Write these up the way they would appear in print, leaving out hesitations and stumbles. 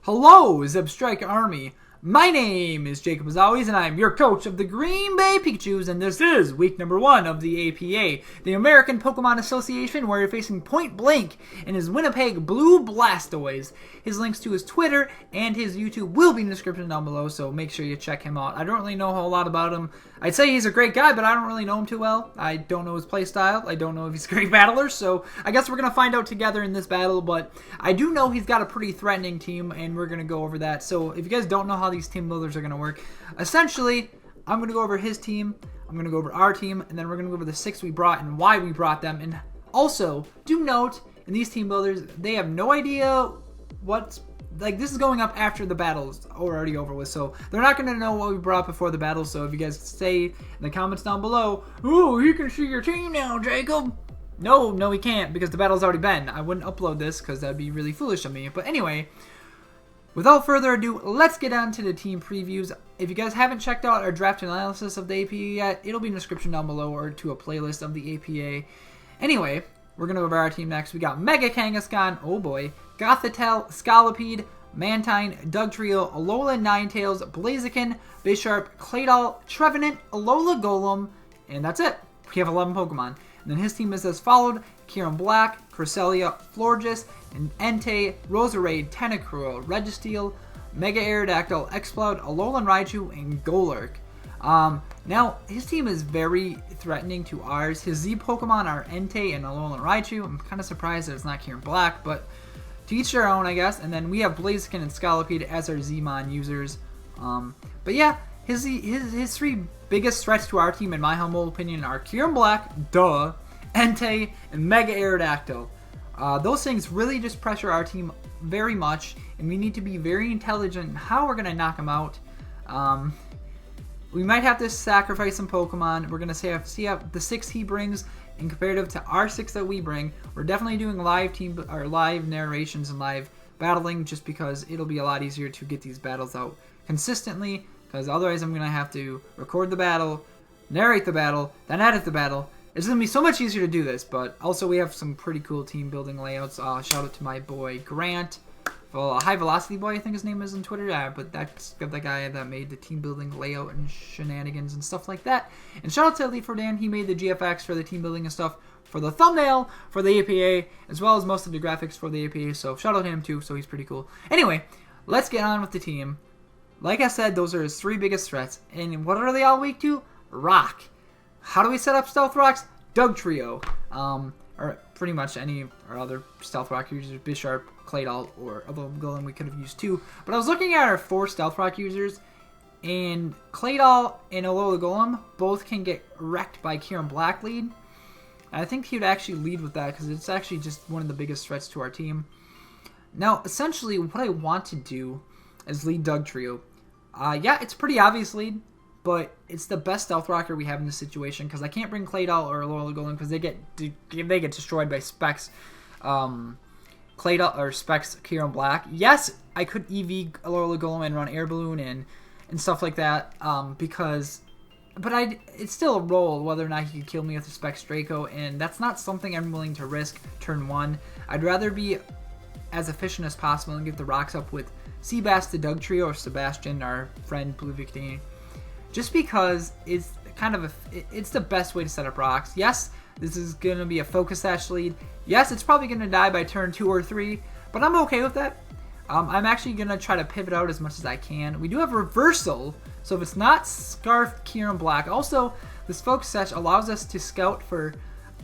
Hello, Zebstrike Army. My name is JaCubAsAlways, and I'm your coach of the Green Bay Pikachus, and this is week number 1 of the APA, the American Pokemon Association, where you're facing PointBlanke and his Winnipeg Blue Blastoise. His links to his Twitter and his YouTube will be in the description down below, so make sure you check him out. I don't really know a whole lot about him. I'd say he's a great guy, but I don't really know him too well. I don't know his playstyle. I don't know if he's a great battler, so I guess we're going to find out together in this battle, but I do know he's got a pretty threatening team, and we're going to go over that. So if you guys don't know how these team builders are going to work, essentially, I'm going to go over his team, I'm going to go over our team, and then we're going to go over the 6 we brought and why we brought them. And also, do note, in these team builders, they have no idea what's, like, this is going up after the battle's already over with, so they're not going to know what we brought before the battle. So if you guys say in the comments down below, "Ooh, you can see your team now, Jacob." No, we can't, because the battle's already been. I wouldn't upload this, because that'd be really foolish of me. But anyway, without further ado, let's get on to the team previews. If you guys haven't checked out our draft analysis of the APA yet, it'll be in the description down below or to a playlist of the APA. Anyway, we're going to go over our team next. We got Mega Kangaskhan, oh boy, Gothitelle, Scolipede, Mantine, Dugtrio, Alola Ninetales, Blaziken, Bisharp, Claydol, Trevenant, Alola Golem, and that's it. We have 11 Pokemon. And then his team is as followed: Kieran Black, Cresselia, Florges, and Entei, Roserade, Tentacruel, Registeel, Mega Aerodactyl, Exploud, Alolan Raichu, and Golurk. Now, his team is very threatening to ours. His Z Pokemon are Entei and Alolan Raichu. I'm kind of surprised that it's not Kieran Black, but to each their own, I guess. And then we have Blaziken and Scolipede as our Zmon users. But yeah, his 3 biggest threats to our team, in my humble opinion, are Kieran Black, duh, Entei, and Mega Aerodactyl. Those things really just pressure our team very much, and we need to be very intelligent in how we're going to knock them out. We might have to sacrifice some Pokemon. We're going to see how the 6 he brings in comparative to our 6 that we bring. We're definitely doing live narrations and live battling, just because it'll be a lot easier to get these battles out consistently, because otherwise I'm going to have to record the battle, narrate the battle, then edit the battle. It's going to be so much easier to do this, but also we have some pretty cool team building layouts. Shout out to my boy Grant, High Velocity Boy, I think his name is on Twitter. Yeah, but that's the guy that made the team building layout and shenanigans and stuff like that. And shout out to Elite Dan, he made the GFX for the team building and stuff for the thumbnail for the APA, as well as most of the graphics for the APA. So shout out to him too, so he's pretty cool. Anyway, let's get on with the team. Like I said, those are his 3 biggest threats. And what are they all weak to? Rock. How do we set up Stealth Rocks? Dugtrio. Or pretty much any or other Stealth Rock users, Bisharp, Claydol, or Alola Golem we could have used too. But I was looking at our 4 Stealth Rock users, and Claydol and Alola Golem both can get wrecked by Kieran Black lead. And I think he would actually lead with that, because it's actually just one of the biggest threats to our team. Now, essentially, what I want to do is lead Dugtrio. Yeah, it's pretty obvious lead, but it's the best Stealth Rocker we have in this situation, because I can't bring Claydol or Alola Golem because they get destroyed by Specs. Claydol or Specs Kieran Black. Yes, I could EV Alola Golem and run Air Balloon and stuff like that, but it's still a roll whether or not he could kill me with a Specs Draco, and that's not something I'm willing to risk turn 1. I'd rather be as efficient as possible and get the rocks up with Seabass to Dugtrio or Sebastian, our friend Blue Victini, just because it's kind of it's the best way to set up rocks. Yes, this is going to be a Focus Sash lead. Yes, it's probably going to die by turn 2 or 3, but I'm okay with that. I'm actually going to try to pivot out as much as I can. We do have Reversal, so if it's not Scarf Kieran Black. Also, this Focus Sash allows us to scout for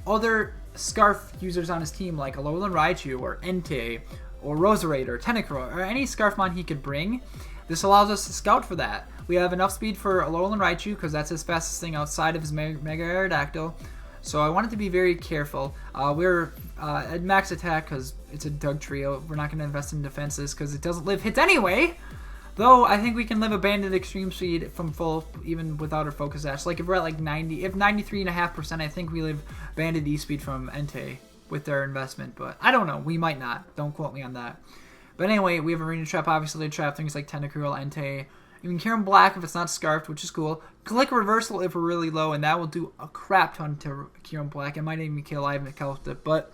other Scarf users on his team, like Alolan Raichu or Entei or Roserade or Tentacruel or any Scarfmon he could bring. This allows us to scout for that. We have enough speed for Alolan Raichu, because that's his fastest thing outside of his Mega Aerodactyl. So I wanted to be very careful. We're at max attack because it's a Dugtrio. We're not going to invest in defenses because it doesn't live hits anyway. Though I think we can live a Banded Extreme Speed from full even without our Focus Sash. Like if we're at like 90, if 93.5%, I think we live Banded E-Speed from Entei with their investment. But I don't know. We might not. Don't quote me on that. But anyway, we have Arena Trap, obviously, to trap things like Tentacruel, Entei. Even Kieran Black if it's not Scarfed, which is cool. Click Reversal if we're really low, and that will do a crap ton to Kieran Black. It might even kill. I haven't killed it. But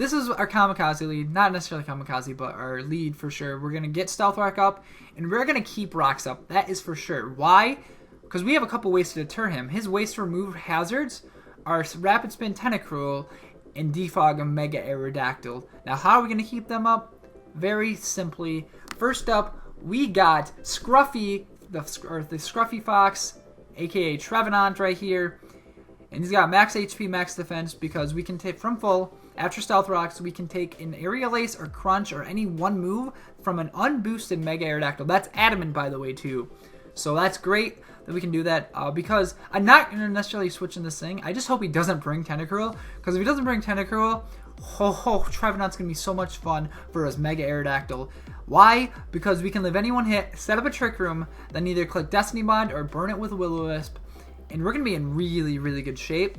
this is our Kamikaze lead. Not necessarily Kamikaze, but our lead for sure. We're going to get Stealth Rock up, and we're going to keep Rocks up. That is for sure. Why? Because we have a couple ways to deter him. His ways to remove hazards are Rapid Spin Tentacruel and Defog a Mega Aerodactyl. Now, how are we going to keep them up? Very simply. First up, we got Scruffy, the Scruffy Fox, aka Trevenant right here. And he's got max HP, max defense, because we can take from full, after Stealth Rocks, we can take an Aerial Ace or Crunch or any one move from an unboosted Mega Aerodactyl. That's Adamant, by the way, too. So that's great that we can do that, because I'm not going to necessarily switch in this thing. I just hope he doesn't bring Tentacruel, because if he doesn't bring Tentacruel, Trevenant's going to be so much fun for his Mega Aerodactyl. Why? Because we can live any one hit, set up a Trick Room, then either click Destiny Bond or burn it with Will-O-Wisp, and we're going to be in really, really good shape,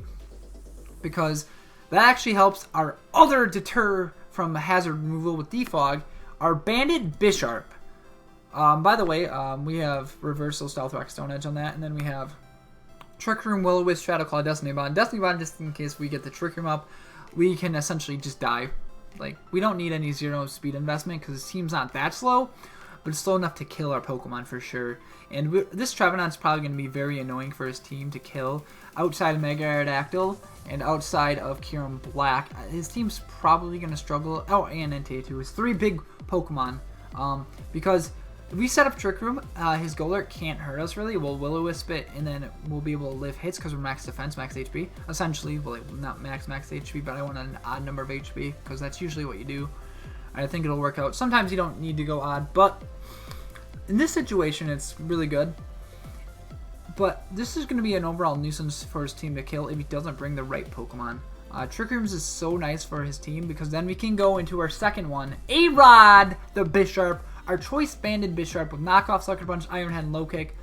because that actually helps our other deter from hazard removal with Defog, our Banded Bisharp. By the way, we have Reversal, Stealth Rock, Stone Edge on that, and then we have Trick Room, Will-O-Wisp, Shadow Claw, Destiny Bond. Destiny Bond, just in case we get the Trick Room up, we can essentially just die. Like, we don't need any 0 speed investment because his team's not that slow, but it's slow enough to kill our Pokemon for sure. And this Trevenant's probably going to be very annoying for his team to kill outside of Mega Aerodactyl and outside of Kyurem Black. His team's probably going to struggle. Oh, and Entei too. His 3 big Pokemon. Because if we set up Trick Room, his Golurk can't hurt us really. We'll Will-O-Wisp it, and then we'll be able to live hits because we're max defense, max HP. Essentially, well, not max HP, but I want an odd number of HP because that's usually what you do. I think it'll work out. Sometimes you don't need to go odd, but in this situation, it's really good. But this is going to be an overall nuisance for his team to kill if he doesn't bring the right Pokemon. Trick Rooms is so nice for his team because then we can go into our second one, A-Rod, the Bisharp. Our choice banded Bisharp with knockoff, Sucker Punch, Iron Head, and Low Kick.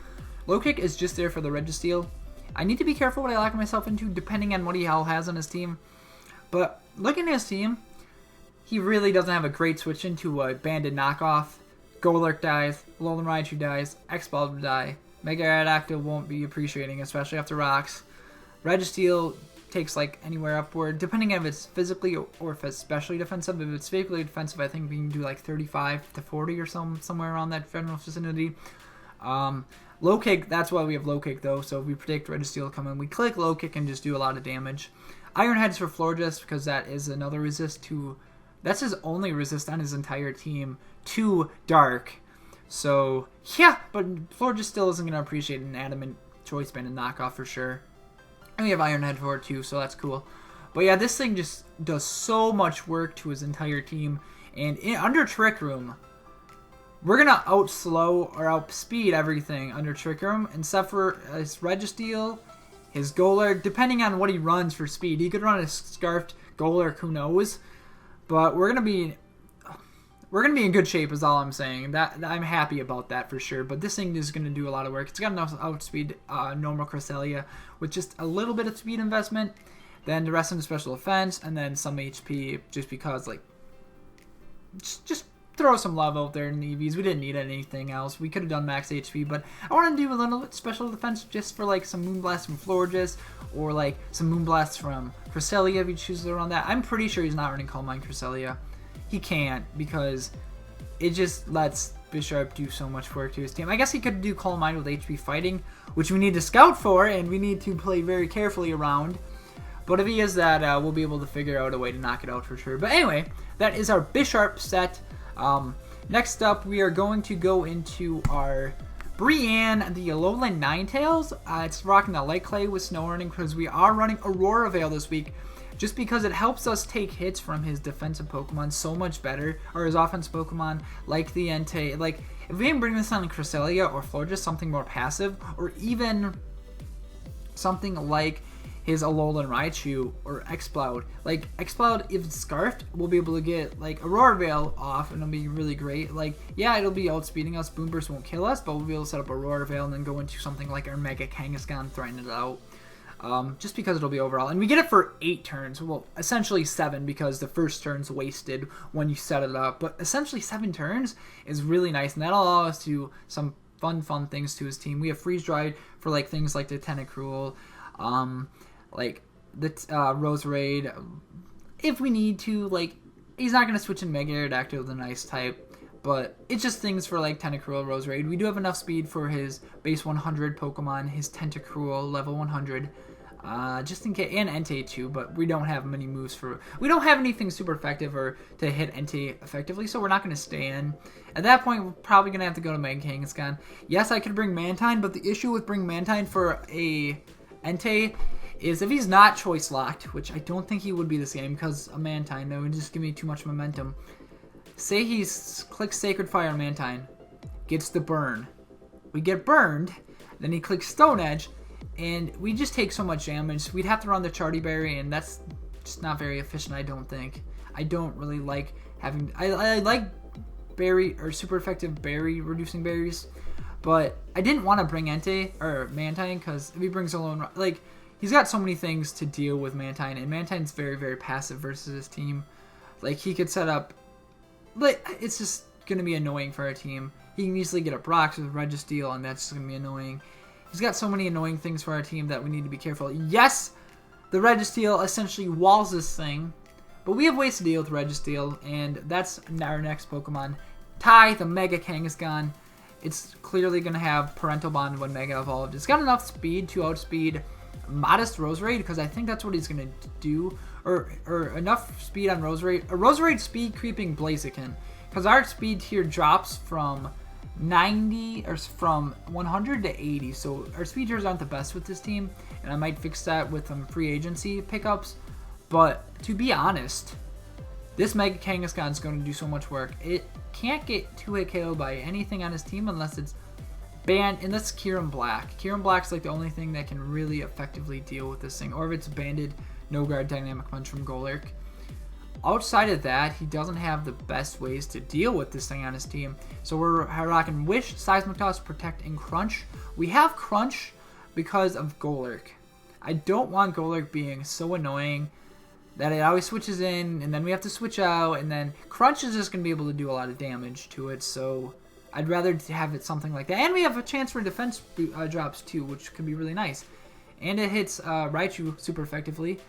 Low Kick is just there for the Registeel. I need to be careful what I lock myself into depending on what he has on his team. But looking at his team, he really doesn't have a great switch into a banded knockoff. Golurk dies, Alolan Raichu dies, Expelled will die. Mega Aerodactyl won't be appreciating, especially after Rocks. Registeel takes like anywhere upward, depending on if it's physically or if it's specially defensive. If it's physically defensive, I think we can do like 35 to 40 or somewhere around that general vicinity. Low Kick, that's why we have Low Kick though, so if we predict Registeel to come in, we click Low Kick and just do a lot of damage. Iron Head's for Florges because that is another resist to, that's his only resist on his entire team to Dark. So yeah, but Florges still isn't going to appreciate an Adamant choice band and knockoff for sure. And we have Iron Head for it too, so that's cool. But yeah, this thing just does so much work to his entire team. And under Trick Room, we're going to outslow or outspeed everything under Trick Room, except for his Registeel, his Golurk, depending on what he runs for speed. He could run a Scarfed Golurk, who knows. But we're going to be in good shape is all I'm saying. That I'm happy about that for sure. But this thing is going to do a lot of work. It's got enough outspeed normal Cresselia with just a little bit of speed investment. Then the rest into special defense and then some HP just because like just throw some love out there in the EVs. We didn't need anything else. We could have done max HP, but I want to do a little bit special defense just for like some Moonblast from Florges or like some Moonblast from Cresselia if he chooses to run that. I'm pretty sure he's not running Calm Mind Cresselia. He can't because it just lets Bisharp do so much work to his team. I guess he could do Calm Mind with HP Fighting, which we need to scout for and we need to play very carefully around. But if he is that, we'll be able to figure out a way to knock it out for sure. But anyway, that is our Bisharp set. Next up, we are going to go into our Brienne, the Alolan Ninetales. It's rocking the Light Clay with Snow Running because we are running Aurora Veil this week. Just because it helps us take hits from his defensive Pokemon so much better, or his offensive Pokemon, like the Entei. Like, if we can bring this on Cresselia or Florges, something more passive, or even something like his Alolan Raichu or Exploud. Like, Exploud, if it's Scarfed, we'll be able to get, like, Aurora Veil off, and it'll be really great. Like, yeah, it'll be outspeeding us. Boomburst won't kill us, but we'll be able to set up Aurora Veil and then go into something like our Mega Kangaskhan, threaten it out. Just because it'll be overall. And we get it for 8 turns. Well, essentially 7 because the first turn's wasted when you set it up. But essentially 7 turns is really nice. And that'll allow us to do some fun things to his team. We have Freeze Dry for like things like the Tentacruel, like the Rose Raid. if we need to, like, he's not going to switch in Mega Aerodactyl with an Ice type, but it's just things for, like, Tentacruel, Roserade. We do have enough speed for his base 100 Pokemon, his Tentacruel, level 100, just in case, and Entei too, but we don't have many moves we don't have anything super effective or to hit Entei effectively, so we're not going to stay in. At that point, we're probably going to have to go to Mega Kangaskhan. Yes, I could bring Mantine, but the issue with bringing Mantine for a Entei is if he's not choice locked, which I don't think he would be this game because a Mantine, that would just give me too much momentum. Say he clicks Sacred Fire on Mantine, gets the burn. We get burned, then he clicks Stone Edge, and we just take so much damage. We'd have to run the Charty Berry, and that's just not very efficient, I don't think. I don't really like having... I like berry, or super effective berry reducing berries, but I didn't want to bring Entei, or Mantine, because if he brings alone... Like, he's got so many things to deal with Mantine, and Mantine's very, very passive versus his team. Like, he could set up... Like, it's just going to be annoying for our team. He can easily get up rocks with Registeel, and that's just going to be annoying. He's got so many annoying things for our team that we need to be careful. Yes, the Registeel essentially walls this thing, but we have ways to deal with Registeel, and that's our next Pokemon. Tai, the Mega Kangaskhan. It's clearly going to have Parental Bond when Mega Evolved. It's got enough speed to outspeed Modest Roserade, because I think that's what he's going to do. Or enough speed on Roserade. A Roserade speed creeping Blaziken. Because our speed here drops from 90, or from 100 to 80. So our speed tiers aren't the best with this team. And I might fix that with some free agency pickups. But to be honest, this Mega Kangaskhan is going to do so much work. It can't get 2-hit KO by anything on his team unless it's banned, and that's Kyurem Black. Kyurem Black's like the only thing that can really effectively deal with this thing, or if it's banded No Guard Dynamic Punch from Golurk. Outside of that, he doesn't have the best ways to deal with this thing on his team. So we're rocking Wish, Seismic Toss, Protect, and Crunch. We have Crunch because of Golurk. I don't want Golurk being so annoying that it always switches in, and then we have to switch out, and then Crunch is just going to be able to do a lot of damage to it, so I'd rather have it something like that. And we have a chance for defense drops too, which could be really nice. And it hits Raichu super effectively.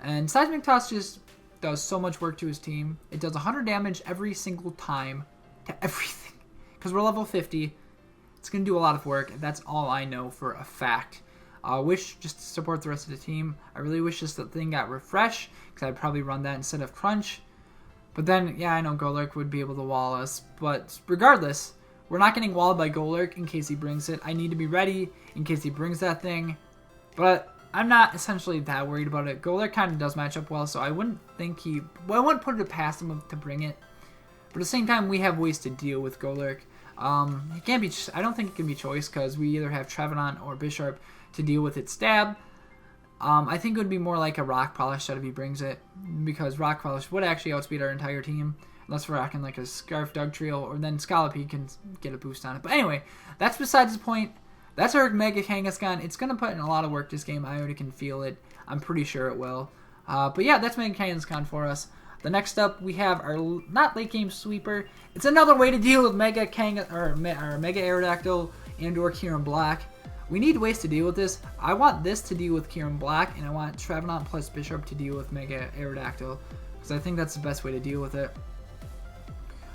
And Seismic Toss just does so much work to his team. It does 100 damage every single time to everything. Because we're level 50, it's going to do a lot of work. That's all I know for a fact. Wish just to support the rest of the team. I really wish this thing got refreshed, because I'd probably run that instead of Crunch. But then, yeah, I know Golurk would be able to wall us. But regardless, we're not getting walled by Golurk in case he brings it. I need to be ready in case he brings that thing. But I'm not essentially that worried about it. Golurk kind of does match up well, so I wouldn't think I wouldn't put it past him to bring it. But at the same time, we have ways to deal with Golurk. It can't be. I don't think it can be choice, because we either have Trevenant or Bisharp to deal with its stab. I think it would be more like a Rock Polish that if he brings it, because Rock Polish would actually outspeed our entire team. Unless we're rocking like a Scarf Dugtrio, or then Scolipede can get a boost on it. But anyway, that's besides the point. That's our Mega Kangaskhan. It's going to put in a lot of work this game. I already can feel it. I'm pretty sure it will. But yeah, that's Mega Kangaskhan for us. The next up, we have our not late game sweeper. It's another way to deal with Mega Aerodactyl and or Kyurem Black. We need ways to deal with this. I want this to deal with Kyurem Black, and I want Trevenant plus Bisharp to deal with Mega Aerodactyl, because I think that's the best way to deal with it.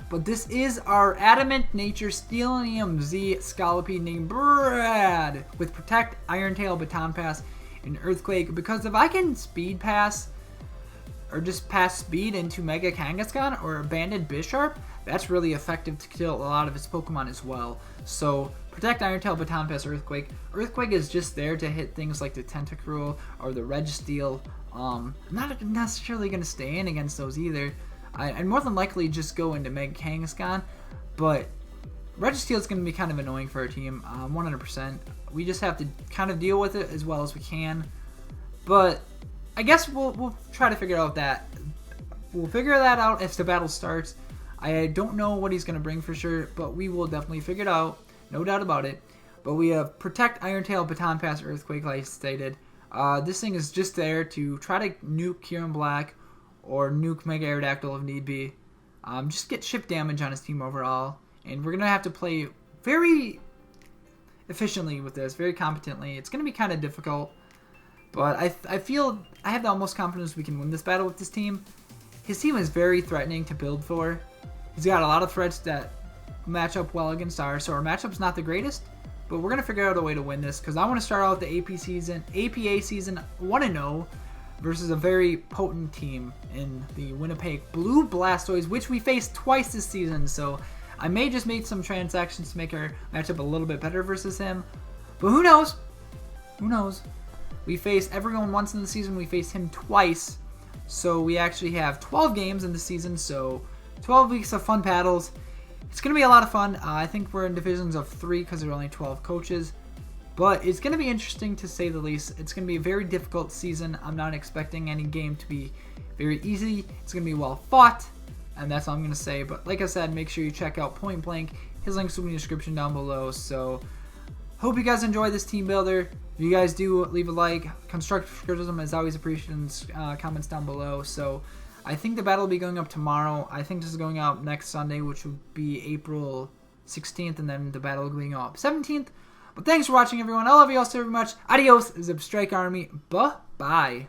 But this is our Adamant Nature Steelium Z Scolipede named Brad with Protect, Iron Tail, Baton Pass, and Earthquake. Because if I can Speed Pass, or just pass Speed into Mega Kangaskhan or Banded Bisharp, that's really effective to kill a lot of his Pokemon as well. So Protect, Iron Tail, Baton Pass, Earthquake. Earthquake is just there to hit things like the Tentacruel or the Registeel. I'm not necessarily going to stay in against those either. I'd more than likely just go into Mega Kangaskhan, but Registeel is going to be kind of annoying for our team, 100%. We just have to kind of deal with it as well as we can. But I guess we'll try to figure out that. We'll figure that out as the battle starts. I don't know what he's going to bring for sure, but we will definitely figure it out, no doubt about it. But we have Protect, Iron Tail, Baton Pass, Earthquake, like I stated. This thing is just there to try to nuke Kyurem Black, or nuke Mega Aerodactyl if need be. Just get chip damage on his team overall. And we're going to have to play very efficiently with this, very competently. It's going to be kind of difficult. But I feel I have the almost confidence we can win this battle with this team. his team is very threatening to build for. He's got a lot of threats that match up well against ours, so our matchup's not the greatest, but we're going to figure out a way to win this because I want to start out the APA season 1-0 versus a very potent team in the Winnipeg Blue Blastoise, which we faced twice this season, so I may just make some transactions to make our matchup a little bit better versus him, but who knows? Who knows? We faced everyone once in the season, we faced him twice, so we actually have 12 games in the season, so 12 weeks of fun battles. It's going to be a lot of fun. I think we're in divisions of 3 because there are only 12 coaches. But it's going to be interesting to say the least. It's going to be a very difficult season. I'm not expecting any game to be very easy. It's going to be well fought. And that's all I'm going to say. But like I said, make sure you check out Point Blank. His links will be in the description down below. So hope you guys enjoy this team builder. If you guys do, leave a like. Constructive criticism is always appreciated in comments down below. So I think the battle will be going up tomorrow. I think this is going up next Sunday, which will be April 16th, and then the battle going up 17th. But thanks for watching, everyone. I love you all so very much. Adios, Zip Strike Army. Bye-bye.